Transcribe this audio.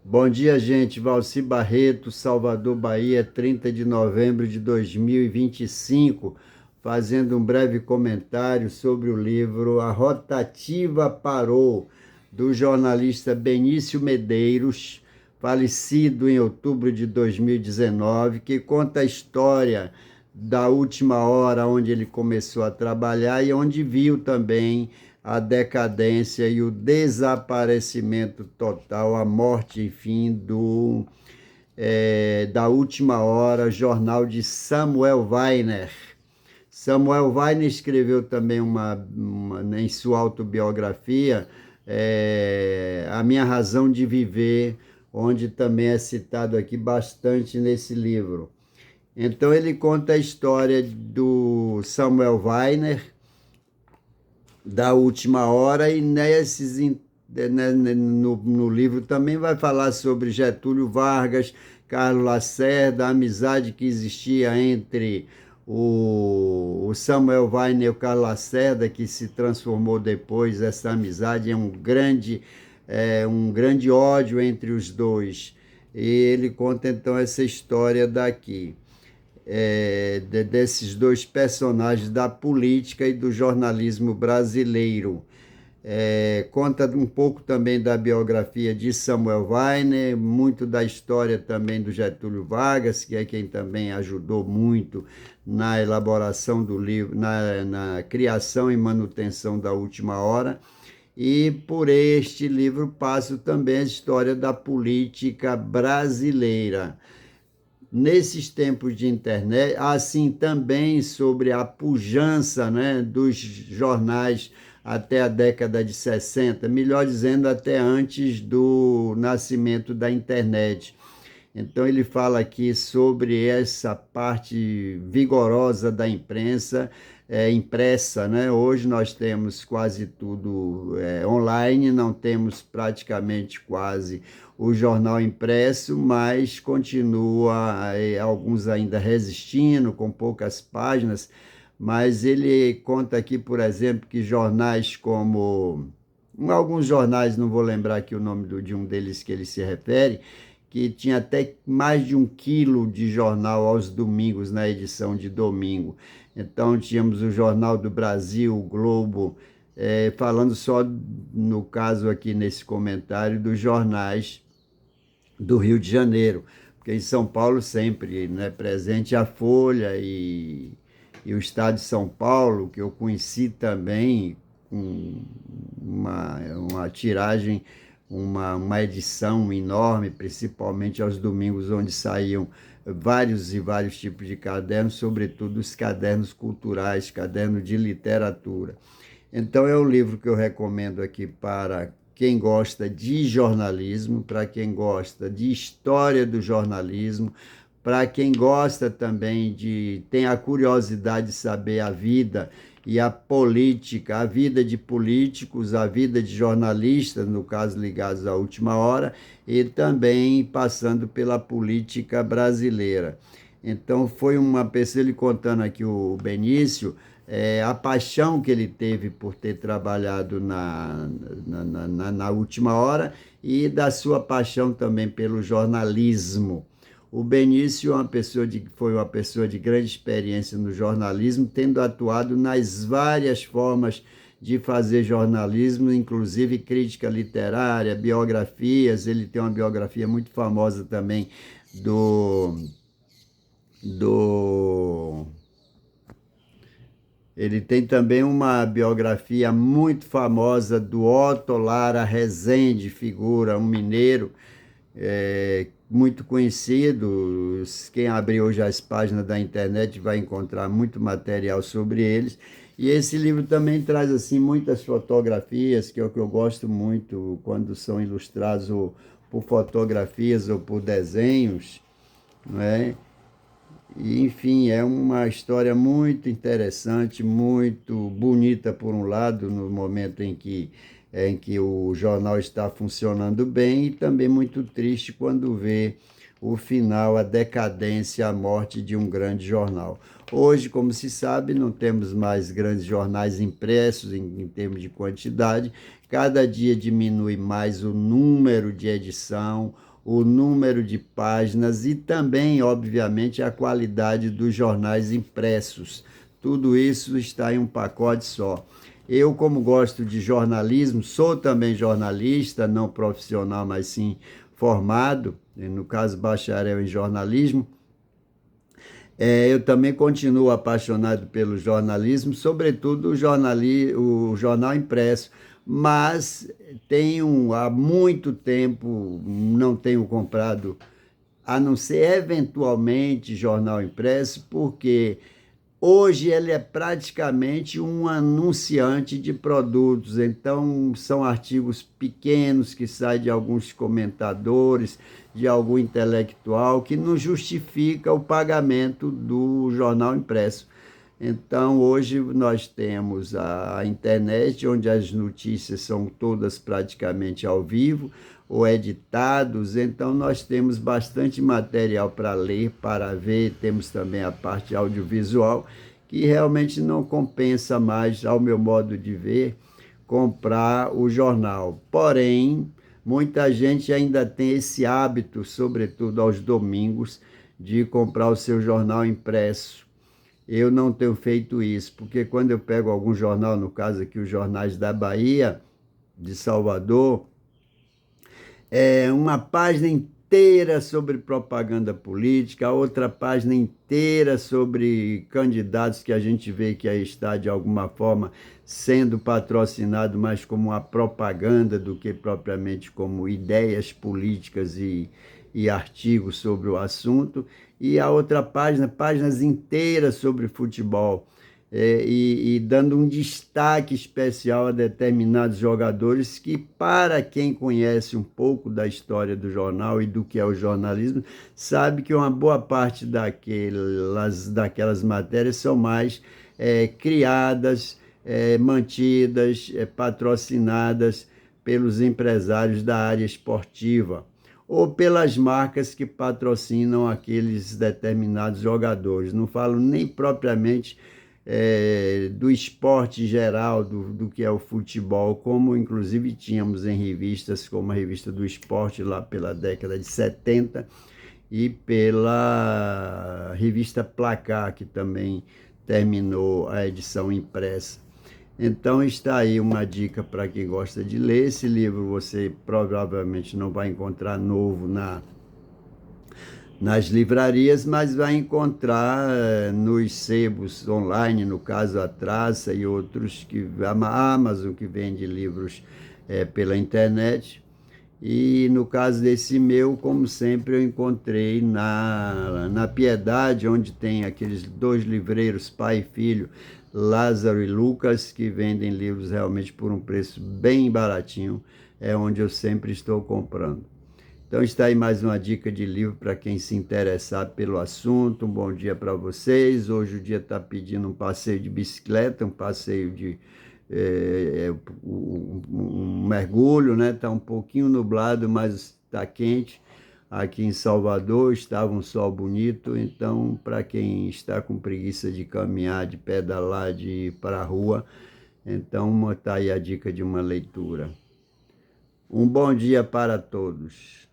Bom dia, gente. Valci Barreto, Salvador, Bahia, 30 de novembro de 2025, fazendo um breve comentário sobre o livro A Rotativa Parou, do jornalista Benício Medeiros, falecido em outubro de 2019, que conta a história da última hora onde ele começou a trabalhar e onde viu também a decadência e o desaparecimento total, a morte, enfim, da Última Hora, jornal de Samuel Weiner. Samuel Weiner escreveu também em sua autobiografia, A Minha Razão de Viver, onde também é citado aqui bastante nesse livro. Então ele conta a história do Samuel Weiner, da última hora, e no livro também vai falar sobre Getúlio Vargas, Carlos Lacerda, a amizade que existia entre o Samuel Weiner e o Carlos Lacerda, que se transformou depois, essa amizade, em um grande ódio entre os dois. E ele conta então essa história daqui, desses dois personagens da política e do jornalismo brasileiro. Conta um pouco também da biografia de Samuel Weiner, muito da história também do Getúlio Vargas, que é quem também ajudou muito na elaboração do livro, na criação e manutenção da Última Hora. E por este livro passo também a história da política brasileira. Nesses tempos de internet, assim também sobre a pujança, né, dos jornais até a década de 60, melhor dizendo, até antes do nascimento da internet. Então ele fala aqui sobre essa parte vigorosa da imprensa, impressa, né? Hoje nós temos quase tudo online, não temos praticamente quase o jornal impresso, mas continua alguns ainda resistindo, com poucas páginas, mas ele conta aqui, por exemplo, que jornais como alguns jornais, não vou lembrar aqui o nome de um deles que ele se refere, que tinha até mais de 1 quilo de jornal aos domingos, na edição de domingo. Então, tínhamos o Jornal do Brasil, o Globo, falando só, no caso aqui nesse comentário, dos jornais do Rio de Janeiro, porque em São Paulo sempre, né, presente a Folha e o Estado de São Paulo, que eu conheci também com uma tiragem, uma edição enorme, principalmente aos domingos, onde saíam vários e vários tipos de cadernos, sobretudo os cadernos culturais, cadernos de literatura. Então, é um livro que eu recomendo aqui para quem gosta de jornalismo, para quem gosta de história do jornalismo, para quem gosta também tem a curiosidade de saber a vida e a política, a vida de políticos, a vida de jornalistas, no caso ligados à última hora, e também passando pela política brasileira. Então, foi uma pessoa, ele contando aqui, o Benício, a paixão que ele teve por ter trabalhado na última hora e da sua paixão também pelo jornalismo. O Benício foi uma pessoa de grande experiência no jornalismo, tendo atuado nas várias formas de fazer jornalismo, inclusive crítica literária, biografias. Ele tem uma biografia muito famosa também do, do ele tem também uma biografia muito famosa do Otto Lara Rezende, figura, um mineiro muito conhecido. Quem abrir hoje as páginas da internet vai encontrar muito material sobre eles. E esse livro também traz assim muitas fotografias, que é o que eu gosto muito quando são ilustrados ou por fotografias ou por desenhos, não é? E, enfim, é uma história muito interessante, muito bonita, por um lado, no momento em que o jornal está funcionando bem, e também muito triste quando vê o final, a decadência, a morte de um grande jornal. Hoje, como se sabe, não temos mais grandes jornais impressos em termos de quantidade, cada dia diminui mais o número de edição, o número de páginas e também, obviamente, a qualidade dos jornais impressos. Tudo isso está em um pacote só. Eu, como gosto de jornalismo, sou também jornalista, não profissional, mas sim formado, no caso, bacharel em jornalismo. Eu também continuo apaixonado pelo jornalismo, sobretudo o jornal impresso, mas tenho há muito tempo, não tenho comprado, a não ser eventualmente jornal impresso, porque hoje ele é praticamente um anunciante de produtos, então são artigos pequenos que saem de alguns comentadores, de algum intelectual, que não justifica o pagamento do jornal impresso. Então, hoje nós temos a internet, onde as notícias são todas praticamente ao vivo ou editados, então nós temos bastante material para ler, para ver, temos também a parte audiovisual, que realmente não compensa mais, ao meu modo de ver, comprar o jornal. Porém, muita gente ainda tem esse hábito, sobretudo aos domingos, de comprar o seu jornal impresso. Eu não tenho feito isso, porque quando eu pego algum jornal, no caso aqui os jornais da Bahia, de Salvador, uma página inteira sobre propaganda política, outra página inteira sobre candidatos que a gente vê que aí está, de alguma forma, sendo patrocinado mais como uma propaganda do que propriamente como ideias políticas e artigos sobre o assunto, e a outra página, páginas inteiras sobre futebol, e dando um destaque especial a determinados jogadores que, para quem conhece um pouco da história do jornal e do que é o jornalismo, sabe que uma boa parte daquelas matérias são mais criadas, mantidas, patrocinadas pelos empresários da área esportiva ou pelas marcas que patrocinam aqueles determinados jogadores. Não falo nem propriamente do esporte geral, do que é o futebol, como inclusive tínhamos em revistas, como a revista do esporte lá pela década de 70 e pela revista Placar, que também terminou a edição impressa. Então está aí uma dica para quem gosta de ler. Esse livro você provavelmente não vai encontrar novo nas livrarias, mas vai encontrar nos sebos online, no caso a Traça e outros, a Amazon, que vende livros pela internet. E no caso desse meu, como sempre, eu encontrei na Piedade, onde tem aqueles dois livreiros, pai e filho, Lázaro e Lucas, que vendem livros realmente por um preço bem baratinho, é onde eu sempre estou comprando. Então está aí mais uma dica de livro para quem se interessar pelo assunto. Um bom dia para vocês. Hoje o dia está pedindo um passeio de bicicleta, um passeio de um mergulho, né? Está um pouquinho nublado, mas está quente. Aqui em Salvador estava um sol bonito, então para quem está com preguiça de caminhar, de pedalar, de ir para a rua, então está aí a dica de uma leitura. Um bom dia para todos.